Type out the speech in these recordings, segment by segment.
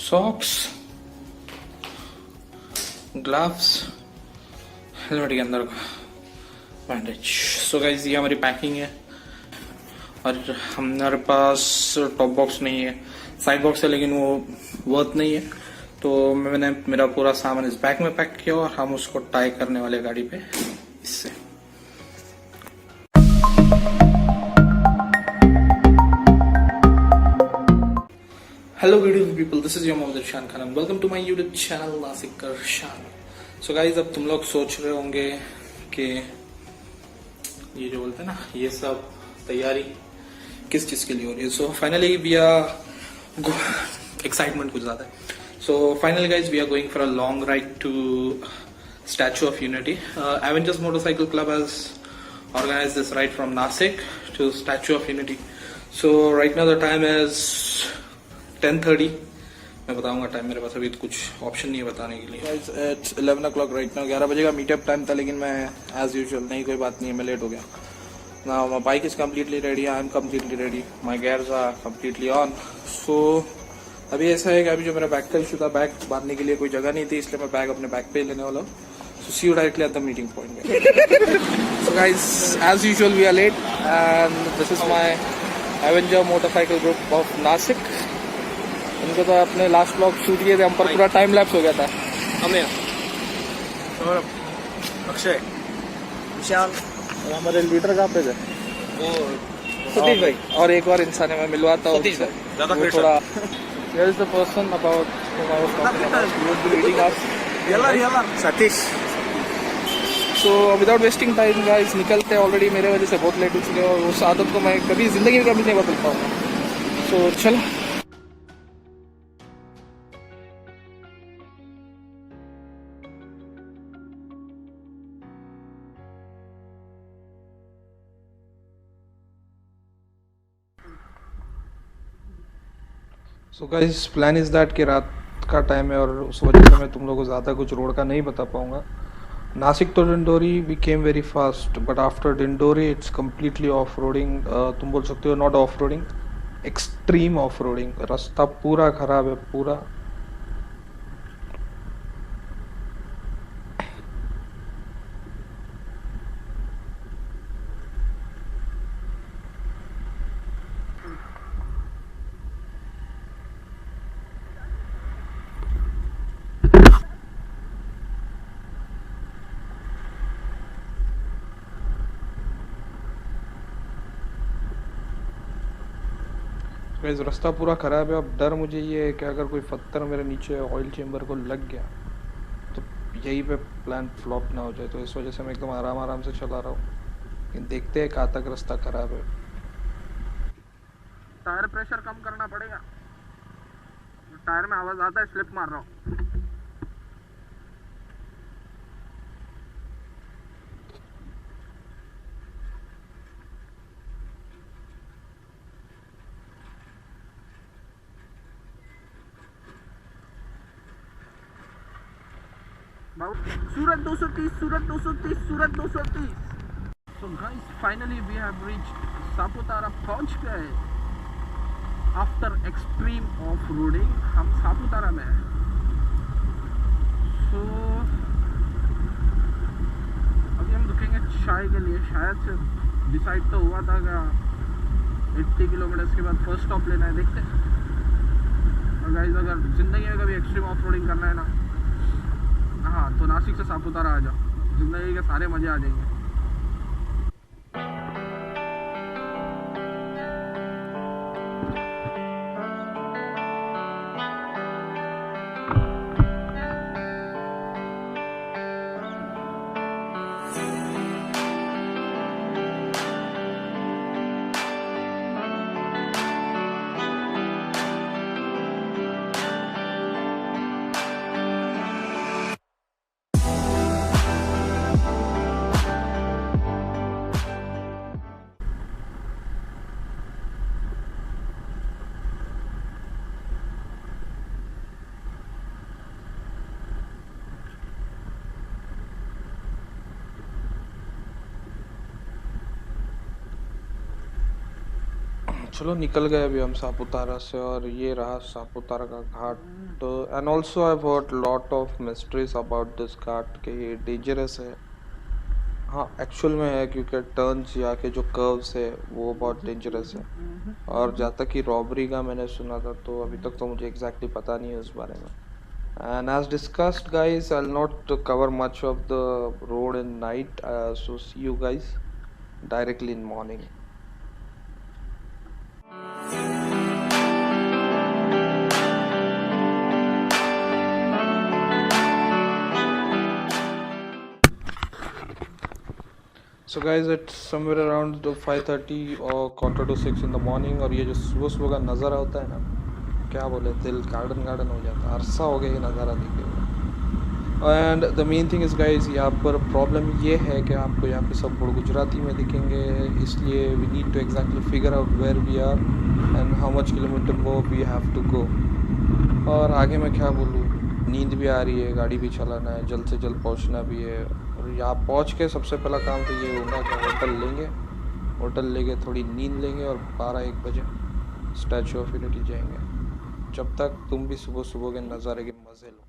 Socks, gloves, helmet के अंदर bandage. So guys ये हमारी पैकिंग है और हमारे पास टॉप बॉक्स नहीं है, साइड बॉक्स है लेकिन वो वर्थ नहीं है, तो मैंने मेरा पूरा सामान इस बैग में पैक किया और हम उसको टाई करने वाले गाड़ी पे इससे। Hello beautiful people, this is your Mohammad Shan Khan and welcome to my YouTube channel Nasikar Shan. So guys अब तुम लोग सोच रहे होंगे कि ये जो बोलते हैं ना, ये सब तैयारी किस चीज के लिए हो रही है। So finally we are excitement कुछ ज्यादा है। So finally guys we are going for a long ride to statue of unity. Avengers motorcycle club has organized this ride from Nashik to Statue of Unity. So right now the time is 10:30. मैं बताऊंगा time, मेरे पास अभी तो कुछ option नहीं है बताने के लिए। Guys, it's 11 o'clock right now. 11 बजे का मीटअप टाइम था, लेकिन मैं as usual नहीं, कोई बात नहीं है, मैं लेट हो गया। Now my bike is completely ready. I am completely ready. My gears are completely on. So अभी ऐसा है कि अभी जो मेरा बैग का इशू था, बैग बांधने के लिए कोई जगह नहीं थी, इसलिए मैं बैग अपने बैग पे ही लेने वाला हूँ। So see you directly at the meeting point. So guys, as usual we are late and this is my Avenger motorcycle group of Nashik. इनको तो अपने लास्ट ब्लॉग शूट किए थे हम पर, पूरा टाइम लैप्स हो गया था। हमें और अक्षय, शान और हमारे लीडर कहाँ पे थे? वो सतीश भाई और एक और इंसान है, मैं मिलवाता हूँ उससे। थोड़ा here is the person about whom I was talking about. He would be leading us. Satish. So without wasting time guys, निकलते हैं। ऑलरेडी मेरे वजह से बहुत लेट हो चुके हैं और उस आदत को मैं कभी जिंदगी में कभी नहीं बदल पाऊंगा। So चलो। So guys plan is that कि रात का टाइम है और उस वजह से मैं तुम लोगों को ज़्यादा कुछ रोड का नहीं बता पाऊंगा। नासिक तो Dindori we came very fast, but after Dindori it's completely off roading. तुम बोल सकते हो not off roading, extreme off roading. रास्ता पूरा खराब है, पूरा। गाइस रास्ता पूरा ख़राब है। अब डर मुझे ये है कि अगर कोई पत्थर मेरे नीचे ऑयल चेम्बर को लग गया तो यहीं पे प्लान फ्लॉप ना हो जाए, तो इस वजह से मैं एकदम आराम से चला रहा हूँ। लेकिन देखते हैं कहाँ तक रास्ता ख़राब है। टायर प्रेशर कम करना पड़ेगा, टायर में आवाज़ आता है, स्लिप मार रहा हूँ। सूरत 230, सूरत 230, सूरत 230। So guys, finally we have reached Saputara, पहुंच गए। आफ्टर एक्सट्रीम ऑफ रोडिंग हम सापुतारा में हैं। So अभी हम रुकेंगे चाय के लिए। शायद से डिसाइड तो हुआ था कि 80 किलोमीटर के बाद फर्स्ट स्टॉप लेना है, देखते हैं। और गाइस अगर जिंदगी में कभी एक्सट्रीम ऑफ रोडिंग करना है ना, हाँ तो नासिक से सापुतारा आ जाओ, जिंदगी के सारे मजे आ जाएंगे। चलो निकल गए अभी हम सापुतारा से, और ये रहा सापुतारा का घाट। And also I heard lot of mysteries about this ghat कि ये डेंजरस है। हाँ एक्चुअल में है, क्योंकि टर्न्स या के जो कर्व्स है वो बहुत डेंजरस है। और जहाँ तक कि रॉबरी का मैंने सुना था, तो अभी तक तो मुझे एग्जैक्टली पता नहीं है उस बारे में। And as discussed, guys, I'll not cover much of the road in night. So see you guys directly in morning. So guys, it's somewhere around the 5:30 or quarter to 6 in the morning, और ये जो सुबह सुबह का नज़ारा होता है ना, क्या बोले, दिल गार्डन गार्डन हो जाता है। अरसा हो गया ये नज़ारा देखे हुए। And the main thing is guys, यहाँ पर प्रॉब्लम ये है कि आपको यहाँ पे सब बोर्ड गुजराती में दिखेंगे, इसलिए we need to exactly figure out where we are and how much kilometer more we have to go. और आगे मैं क्या बोलूँ, नींद भी आ रही है, गाड़ी भी चलाना है, जल्द से जल्द पहुँचना भी है। और यहाँ पहुँच के सबसे पहला काम तो ये होगा कि होटल लेंगे, थोड़ी नींद लेंगे, और 12-1 बजे स्टैचू ऑफ यूनिटी जाएंगे। जब तक तुम भी सुबह सुबह के नज़ारे के मज़े लो।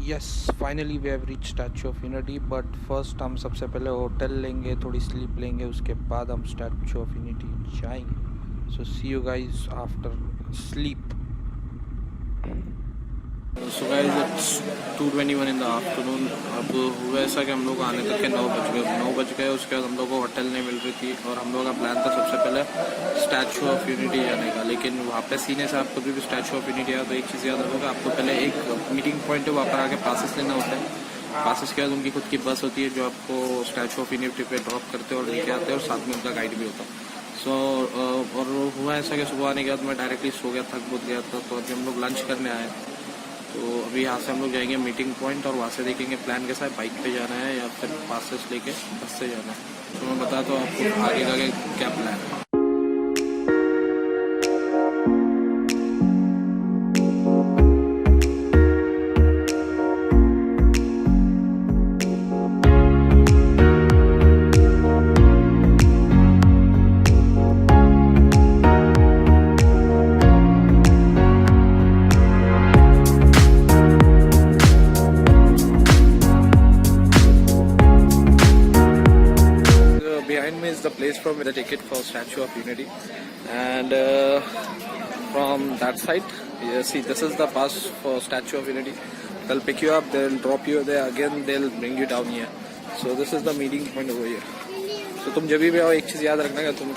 Yes, finally we have reach Statue of Unity, but first हम सबसे पहले होटल लेंगे, थोड़ी स्लीप लेंगे, उसके बाद हम स्टैचू ऑफ यूनिटी जाएंगे। So see you guys after sleep. So guys it's 2:21 in the afternoon. अब हुआ ऐसा कि हम लोग आने तक के 9 बज गए। उसके बाद हम लोग को होटल नहीं मिल रही थी, और हम लोग का प्लान था सबसे पहले स्टैचू ऑफ यूनिटी जाने का। लेकिन वहाँ पे सीने से आप कभी भी स्टैचू ऑफ यूनिटी आया तो एक चीज़ याद रखोगे, आपको पहले एक मीटिंग पॉइंट है, वहाँ पर आके पासेस लेना होता है। पासेस के बाद उनकी खुद की बस होती है जो आपको स्टैचू ऑफ यूनिटी पे ड्रॉप करते हैं और लेके आते हैं, और साथ में उनका गाइड भी होता है। और हुआ ऐसा कि सुबह आने के बाद मैं डायरेक्टली सो गया, थक बहुत गया था। तो अभी हम लोग लंच करने आए, तो अभी यहाँ से हम लोग जाएंगे मीटिंग पॉइंट, और वहाँ से देखेंगे प्लान कैसा है, बाइक पे जाना है या फिर पासेस लेके बस से जाना है। तो मैं बताता हूँ आपको आगे का क्या प्लान है। Behind me is the place from the ticket for Statue of Unity, and from that side, see, this is the pass for Statue of Unity. They'll pick you up, they'll drop you there, again they'll bring you down here. So this is the meeting point over here. So तुम जब भी आओ एक चीज़ याद रखना, तुम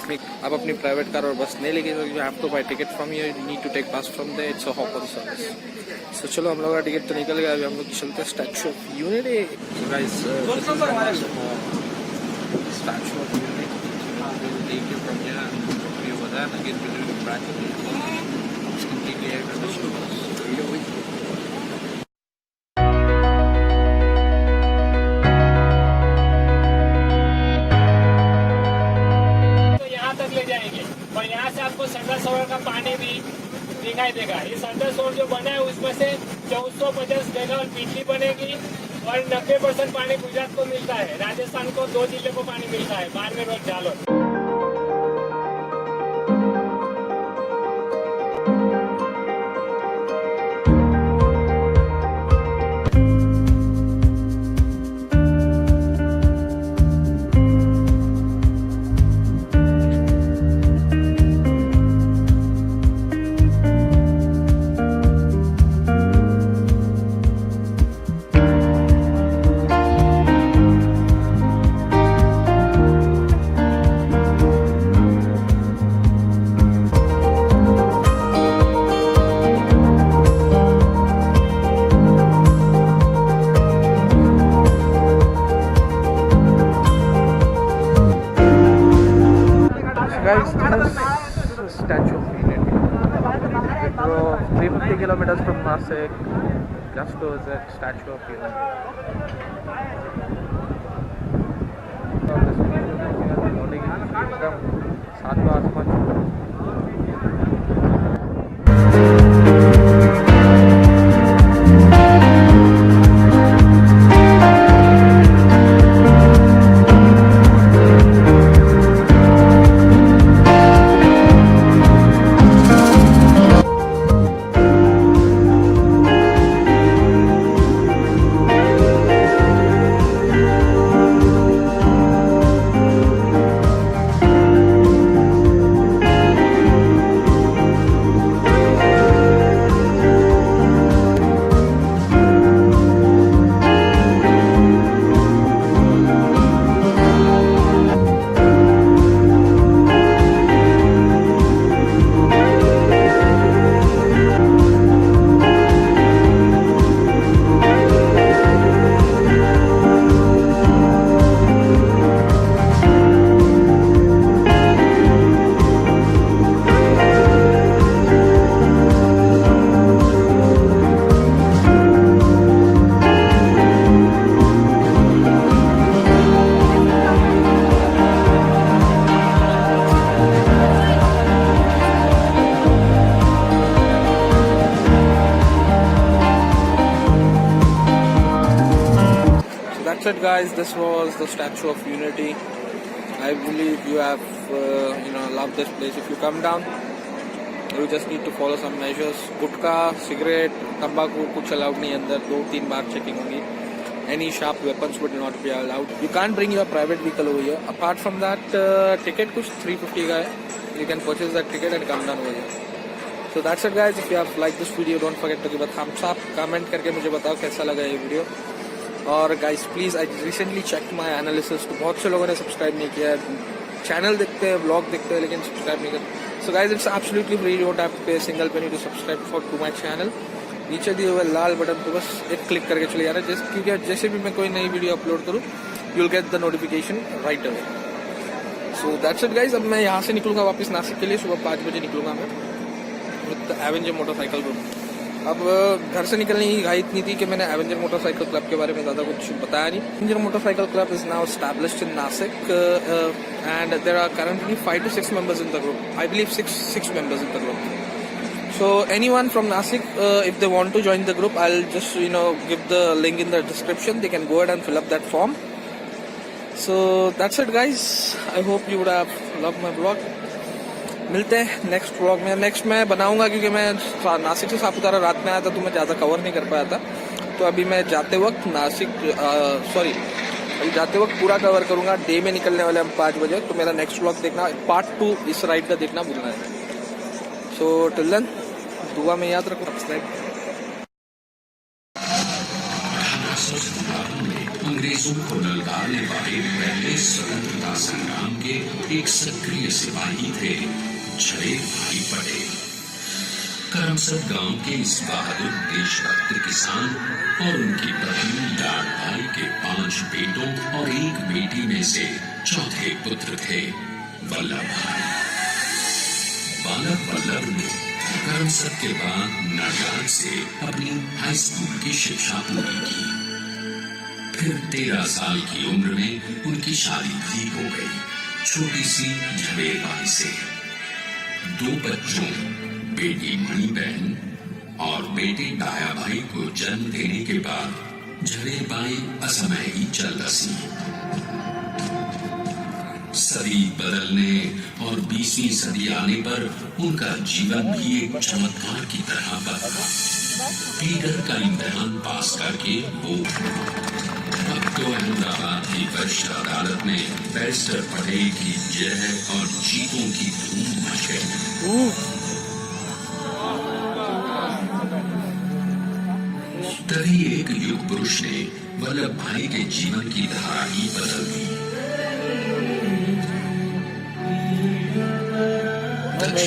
अपनी private car और बस नहीं लेके, you have to buy ticket from here, you need to take pass from there, it's a hop-on service. So चलो हम लोग का टिकट तो निकल गया, अभी हम लोग चलते हैं Statue of Unity. So guys, this is the Statue of Unity. We'll take you from here and drop you over there, and again we'll do it practically. It's completely air conditioned. So here we go. और यहाँ से आपको संडा सरोवर का पानी भी दिखाई देगा। ये संडा सरोवर जो बना है उसमें से 1450 जगह और बिजली बनेगी, और 90% पानी गुजरात को मिलता है। राजस्थान को 2 जिले को पानी मिलता है, बाड़मेर और Jalore. 350 kilometers from Nashik, just to visit Statue of Unity. एकदम सातवां आसमान छू That's it, guys. This was the Statue of Unity. I believe you have loved this place. If you come down, you just need to follow some measures. Gutkha, cigarette, तंबाकू कुछ allowed नहीं अंदर. 2-3 बार checking होगी. Any sharp weapons would not be allowed. You can't bring your private vehicle over here. Apart from that, ticket कुछ 350 का है. You can purchase that ticket and come down over here. So that's it, guys. If you have liked this video, don't forget to give a thumbs up. Comment करके मुझे बताओ कैसा लगा ये video. और guys please I recently check my analysis, तो बहुत से लोगों ने सब्सक्राइब नहीं किया है. चैनल देखते हैं, ब्लॉग देखते हैं, लेकिन सब्सक्राइब नहीं करते. So guys it's absolutely free, don't have to pay single penny to subscribe for to my channel. नीचे दिए हुए लाल बटन को बस एक क्लिक करके चले जाना, क्योंकि जैसे भी मैं कोई नई वीडियो अपलोड करूँ you will get the notification right away. So that's it guys. अब मैं यहाँ से निकलूंगा वापस नासिक के लिए. सुबह 5 बजे निकलूंगा मैं विद एवेंजर मोटरसाइकिल ग्रुप. अब घर से निकलने की घाई इतनी थी कि मैंने एवेंजर मोटरसाइकिल क्लब के बारे में ज़्यादा कुछ बताया नहीं. Avenger motorcycle club is now established in Nashik and there are currently 5 to 6 members in the group. I believe 6 members in the group. So anyone from Nashik, if they want to join the group, I'll just give the link in the description. They can go ahead and fill up that form. So that's it, guys. I hope you would have loved my vlog. मिलते हैं next vlog में. Next मैं बनाऊंगा क्योंकि मैं नासिक से सापुतारा रात में आया था तो मैं ज़्यादा कवर नहीं कर पाया था. तो अभी मैं जाते वक्त अभी जाते वक्त पूरा कवर करूंगा. डे में निकलने वाले हम 5 बजे. तो मेरा नेक्स्ट व्लॉग देखना, पार्ट 2 इस राइड का देखना भूलना है. सो टिल देन दुआ में याद रखो. अंग्रेजों को ललकारने वाले पहले स्वतंत्रता संग्राम के एक सक्रिय सिपाही थे छड़े भाई पटेल. करमसद गांव के इस बहादुर देशभक्त किसान और उनकी पत्नी लाड भाई के 5 बेटों और 1 बेटी में से चौथे पुत्र थे वल्लभ भाई. बालक वल्लभ ने करमसद के बाद नडियाद से अपनी हाई स्कूल की शिक्षा पूरी की. फिर 13 साल की उम्र में उनकी शादी भी हो गई छोटी सी झवेर बाई से. 2 बच्चों, बेटी मणि बहन और बेटे डाया भाई को जन्म देने के बाद झवेर बाई असमय ही चल बसी. सदी बदलने और 20वीं सदी आने पर उनका जीवन भी एक चमत्कार की तरह बदला. पीटर का इम्तिहान पास करके वो अब तो अहमदाबाद की वरिष्ठ अदालत में बैरिस्टर पटेल की जय और जीतों की धूम मच गई. तभी एक युग पुरुष ने वल्लभ भाई के जीवन की धारा ही बदल दी.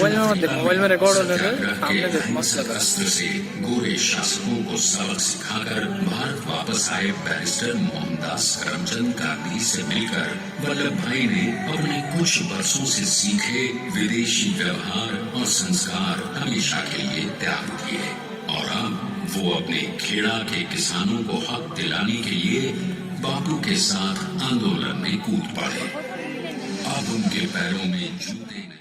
मोबाइल में मत देख, मोबाइल में रिकॉर्ड होने दे, सत्याग्रह के सामने देख, मस्त अहिंसक लग रहा है। अस्त्र से गोरे शासकों को सबक सिखाकर भारत वापस आए बैरिस्टर मोहनदास करमचंद गांधी से मिलकर वल्लभ भाई ने अपने कुछ वर्षों से सीखे विदेशी व्यवहार और संस्कार हमेशा के लिए त्याग दिए और अब वो अपने खेड़ा के किसानों को हक दिलाने के लिए बापू के साथ आंदोलन में कूद पड़े। अब उनके पैरों में जूते नहीं।